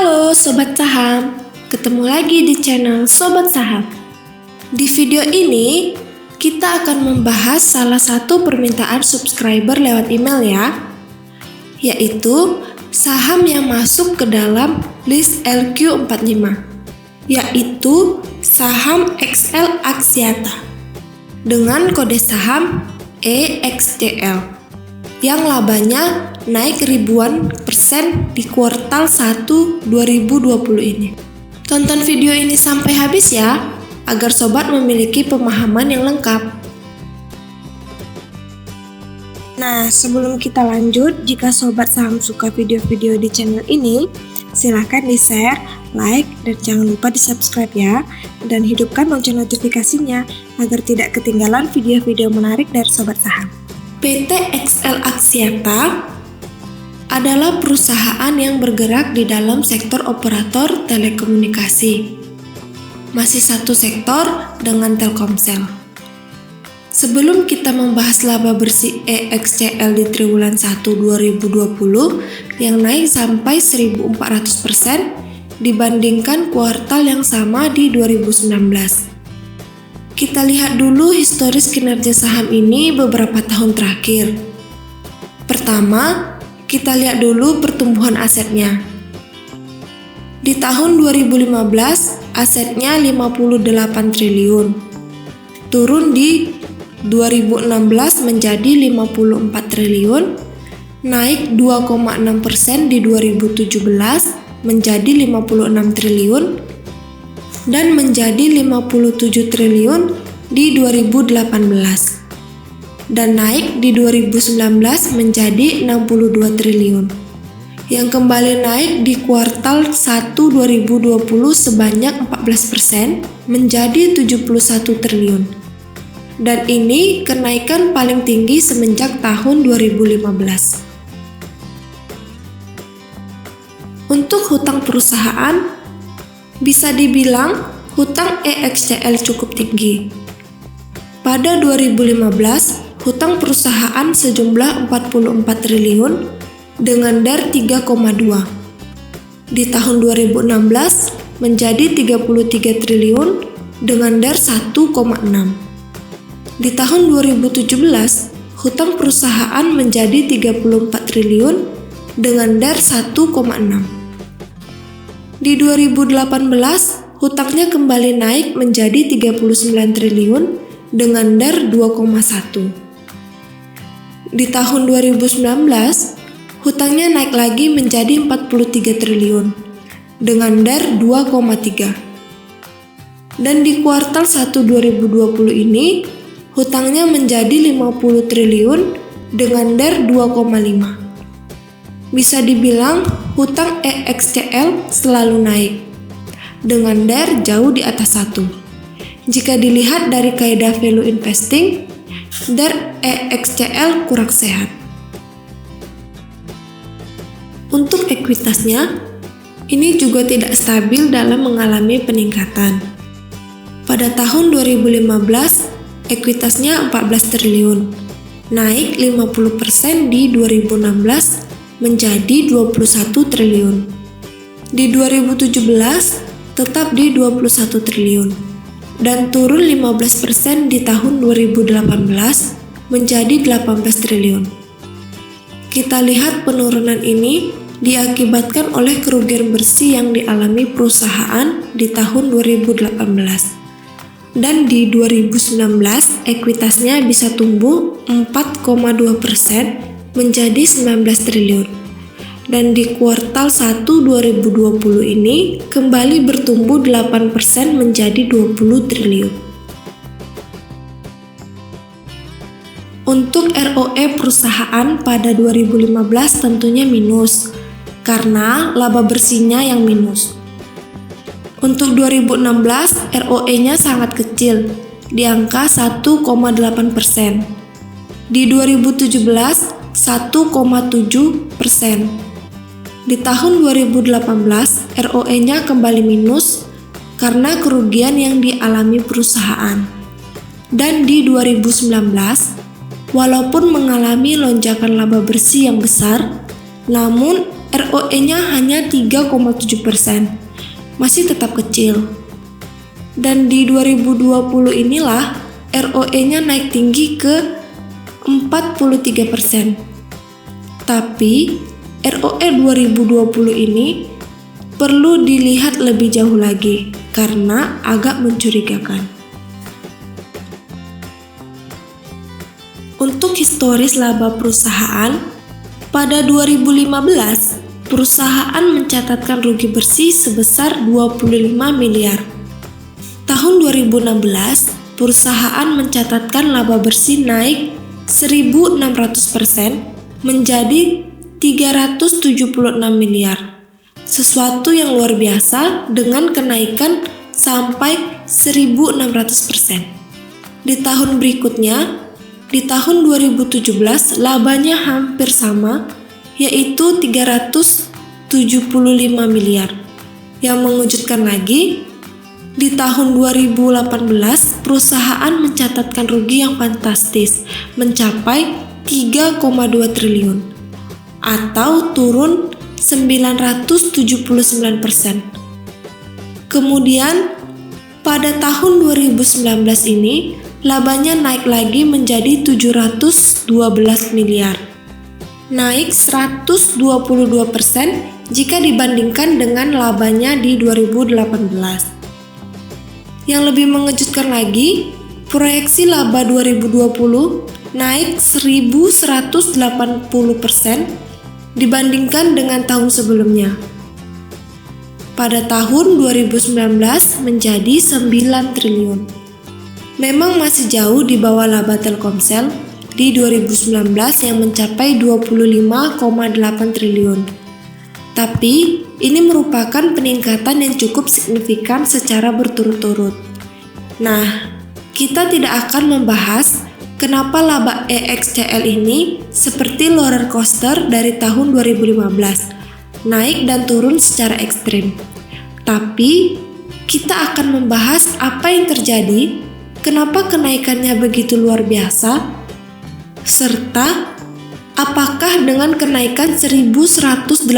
Halo Sobat Saham, ketemu lagi di channel Sobat Saham. Di video ini, kita akan membahas salah satu permintaan subscriber lewat email ya, yaitu saham yang masuk ke dalam list LQ45, yaitu saham XL Axiata dengan kode saham EXCL yang labanya naik ribuan persen di kuartal 1 2020 ini. Tonton video ini sampai habis ya, agar sobat memiliki pemahaman yang lengkap. Nah, sebelum kita lanjut, jika sobat saham suka video-video di channel ini, silahkan di-share, like, dan jangan lupa di-subscribe ya, dan hidupkan lonceng notifikasinya agar tidak ketinggalan video-video menarik dari sobat saham. PT XL Axiata adalah perusahaan yang bergerak di dalam sektor operator telekomunikasi. Masih satu sektor dengan Telkomsel. Sebelum kita membahas laba bersih EXCL di triwulan 1 2020 yang naik sampai 1400% dibandingkan kuartal yang sama di 2019. Kita lihat dulu historis kinerja saham ini beberapa tahun terakhir. Pertama, kita lihat dulu pertumbuhan asetnya. Di tahun 2015, asetnya 58 triliun. Turun di 2016 menjadi 54 triliun, naik 2,6% di 2017 menjadi 56 triliun, dan menjadi 57 triliun di 2018 dan naik di 2019 menjadi 62 triliun yang kembali naik di kuartal 1 2020 sebanyak 14% menjadi 71 triliun dan ini kenaikan paling tinggi semenjak tahun 2015. Untuk hutang perusahaan, bisa dibilang hutang EXCL cukup tinggi. Pada 2015, hutang perusahaan sejumlah 44 triliun dengan DAR 3,2. Di tahun 2016 menjadi 33 triliun dengan DAR 1,6. Di tahun 2017, hutang perusahaan menjadi 34 triliun dengan DAR 1,6. Di 2018, hutangnya kembali naik menjadi 39 triliun dengan DAR 2,1. Di tahun 2019, hutangnya naik lagi menjadi 43 triliun dengan DAR 2,3. Dan di kuartal 1 2020 ini, hutangnya menjadi 50 triliun dengan DAR 2,5. Bisa dibilang hutang EXCL selalu naik, dengan DAR jauh di atas 1. Jika dilihat dari kaidah value investing, DAR EXCL kurang sehat. Untuk ekuitasnya, ini juga tidak stabil dalam mengalami peningkatan. Pada tahun 2015, ekuitasnya 14 triliun, naik 50% di 2016 menjadi 21 triliun. Di 2017 tetap di 21 triliun dan turun 15% di tahun 2018 menjadi 18 triliun. Kita lihat penurunan ini diakibatkan oleh kerugian bersih yang dialami perusahaan di tahun 2018. Dan di 2019 ekuitasnya bisa tumbuh 4,2% menjadi 19 triliun. Dan di kuartal 1 2020 ini kembali bertumbuh 8% menjadi 20 triliun. Untuk ROE perusahaan pada 2015 tentunya minus, karena laba bersihnya yang minus. Untuk 2016, ROE-nya sangat kecil, di angka 1,8%. Di 2017, 1,7%. Di tahun 2018, ROE-nya kembali minus karena kerugian yang dialami perusahaan. Dan di 2019, walaupun mengalami lonjakan laba bersih yang besar, namun ROE-nya hanya 3,7%, masih tetap kecil. Dan di 2020 inilah ROE-nya naik tinggi ke 43%. Tapi ROE 2020 ini perlu dilihat lebih jauh lagi karena agak mencurigakan. Untuk historis laba perusahaan, pada 2015 perusahaan mencatatkan rugi bersih sebesar 25 miliar. Tahun 2016 perusahaan mencatatkan laba bersih naik 1.600% menjadi 376 miliar. Sesuatu yang luar biasa dengan kenaikan sampai 1.600%. Di tahun berikutnya, di tahun 2017 labanya hampir sama, yaitu 375 miliar. Yang mengejutkan lagi, di tahun 2018 perusahaan mencatatkan rugi yang fantastis, mencapai 3,2 triliun atau turun 979%. Kemudian pada tahun 2019 ini labanya naik lagi menjadi 712 miliar. Naik 122% jika dibandingkan dengan labanya di 2018. Yang lebih mengejutkan lagi, proyeksi laba 2020 naik 1.180% dibandingkan dengan tahun sebelumnya. Pada tahun 2019 menjadi 9 triliun. Memang masih jauh di bawah laba Telkomsel di 2019 yang mencapai 25,8 triliun. Tapi ini merupakan peningkatan yang cukup signifikan secara berturut-turut. Nah, kita tidak akan membahas kenapa laba EXCL ini seperti roller coaster dari tahun 2015, naik dan turun secara ekstrim. Tapi, kita akan membahas apa yang terjadi, kenapa kenaikannya begitu luar biasa, serta apakah dengan kenaikan 1.180%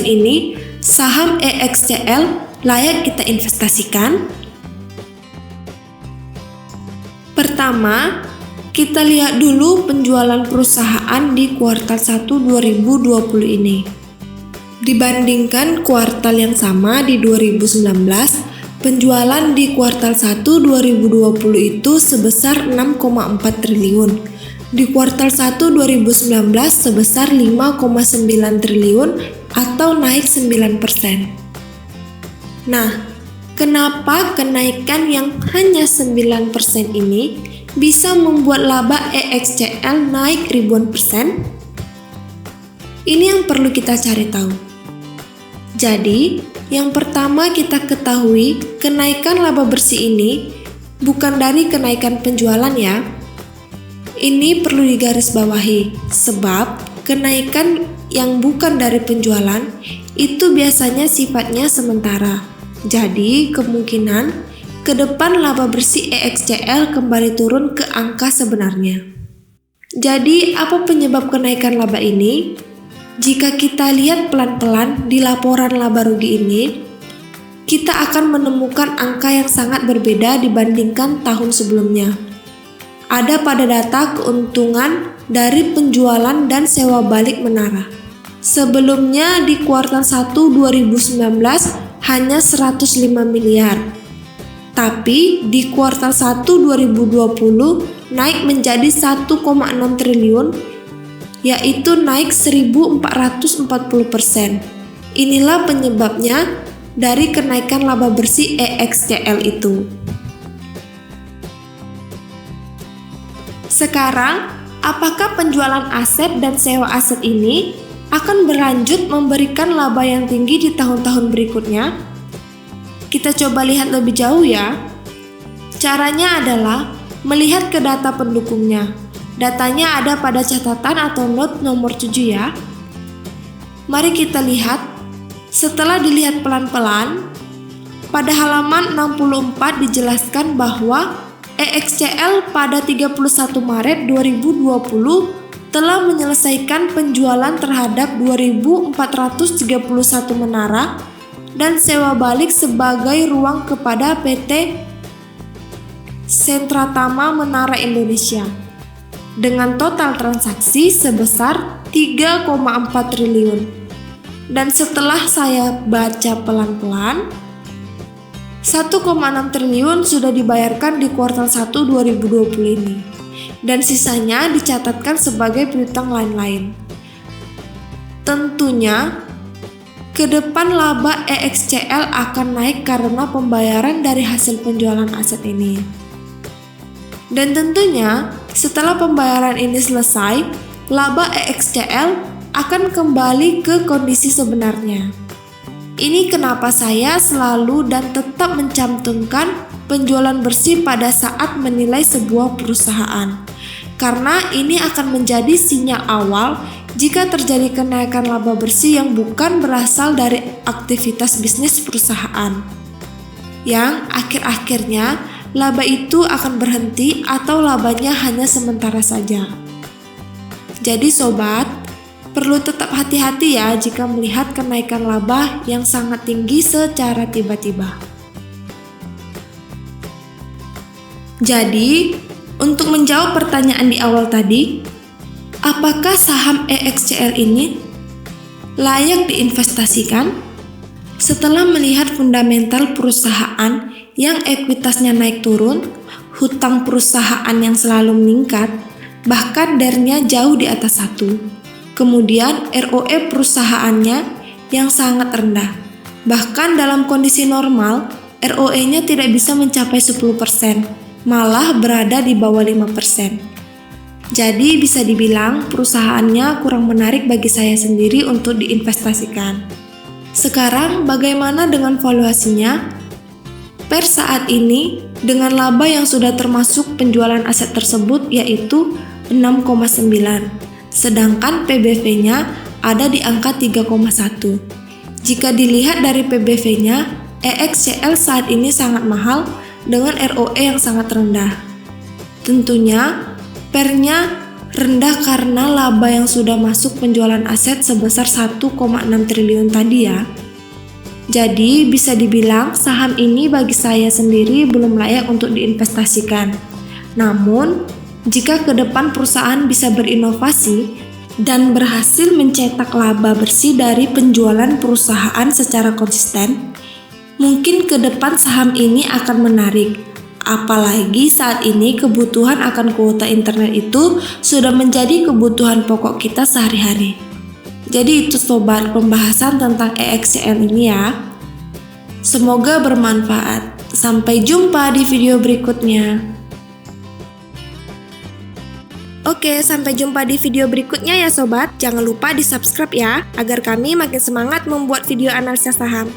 ini, saham EXCL layak kita investasikan? Pertama, kita lihat dulu penjualan perusahaan di kuartal 1 2020 ini. Dibandingkan kuartal yang sama di 2019, penjualan di kuartal 1 2020 itu sebesar 6,4 triliun. Di kuartal 1 2019 sebesar 5,9 triliun atau naik 9%. Nah, kenapa kenaikan yang hanya 9% ini bisa membuat laba EXCL naik ribuan persen? Ini yang perlu kita cari tahu. Jadi, yang pertama kita ketahui kenaikan laba bersih ini bukan dari kenaikan penjualan ya. Ini perlu digarisbawahi sebab kenaikan yang bukan dari penjualan itu biasanya sifatnya sementara. Jadi, kemungkinan ke depan laba bersih EXCL kembali turun ke angka sebenarnya. Jadi, apa penyebab kenaikan laba ini? Jika kita lihat pelan-pelan di laporan laba rugi ini, kita akan menemukan angka yang sangat berbeda dibandingkan tahun sebelumnya. Ada pada data keuntungan dari penjualan dan sewa balik menara. Sebelumnya di kuartal 1 2019 hanya 105 miliar. Tapi di kuartal 1 2020 naik menjadi 1,6 triliun, yaitu naik 1.440%. Inilah penyebabnya dari kenaikan laba bersih EXCL itu. Sekarang, apakah penjualan aset dan sewa aset ini akan berlanjut memberikan laba yang tinggi di tahun-tahun berikutnya? Kita coba lihat lebih jauh ya. Caranya adalah melihat ke data pendukungnya. Datanya ada pada catatan atau note nomor 7 ya. Mari kita lihat. Setelah dilihat pelan-pelan, pada halaman 64 dijelaskan bahwa EXCL pada 31 Maret 2020 telah menyelesaikan penjualan terhadap 2.431 menara dan sewa balik sebagai ruang kepada PT Sentratama Menara Indonesia dengan total transaksi sebesar 3,4 triliun. Dan setelah saya baca pelan-pelan, 1,6 triliun sudah dibayarkan di kuartal 1 2020 ini. Dan sisanya dicatatkan sebagai piutang lain-lain. Tentunya, ke depan laba EXCL akan naik karena pembayaran dari hasil penjualan aset ini. Dan tentunya, setelah pembayaran ini selesai, laba EXCL akan kembali ke kondisi sebenarnya. Ini kenapa saya selalu dan tetap mencantumkan penjualan bersih pada saat menilai sebuah perusahaan. Karena ini akan menjadi sinyal awal jika terjadi kenaikan laba bersih yang bukan berasal dari aktivitas bisnis perusahaan. Yang akhir-akhirnya laba itu akan berhenti atau labanya hanya sementara saja. Jadi sobat, perlu tetap hati-hati ya jika melihat kenaikan laba yang sangat tinggi secara tiba-tiba. Jadi, untuk menjawab pertanyaan di awal tadi, apakah saham EXCL ini layak diinvestasikan? Setelah melihat fundamental perusahaan yang ekuitasnya naik turun, hutang perusahaan yang selalu meningkat, bahkan DER-nya jauh di atas 1. Kemudian ROE perusahaannya yang sangat rendah. Bahkan dalam kondisi normal, ROE-nya tidak bisa mencapai 10%. Malah berada di bawah 5%. Jadi bisa dibilang perusahaannya kurang menarik bagi saya sendiri untuk diinvestasikan. Sekarang bagaimana dengan valuasinya? Per saat ini, dengan laba yang sudah termasuk penjualan aset tersebut yaitu 6,9, sedangkan PBV-nya ada di angka 3,1. Jika dilihat dari PBV-nya, EXCL saat ini sangat mahal dengan ROE yang sangat rendah. Tentunya, PER-nya rendah karena laba yang sudah masuk penjualan aset sebesar 1,6 triliun tadi ya. Jadi, bisa dibilang saham ini bagi saya sendiri belum layak untuk diinvestasikan. Namun, jika ke depan perusahaan bisa berinovasi dan berhasil mencetak laba bersih dari penjualan perusahaan secara konsisten, mungkin ke depan saham ini akan menarik. Apalagi saat ini kebutuhan akan kuota internet itu sudah menjadi kebutuhan pokok kita sehari-hari. Jadi itu sobat pembahasan tentang EXCL ini ya. Semoga bermanfaat. Sampai jumpa di video berikutnya. Oke, sampai jumpa di video berikutnya ya sobat. Jangan lupa di subscribe ya, agar kami makin semangat membuat video analisa saham.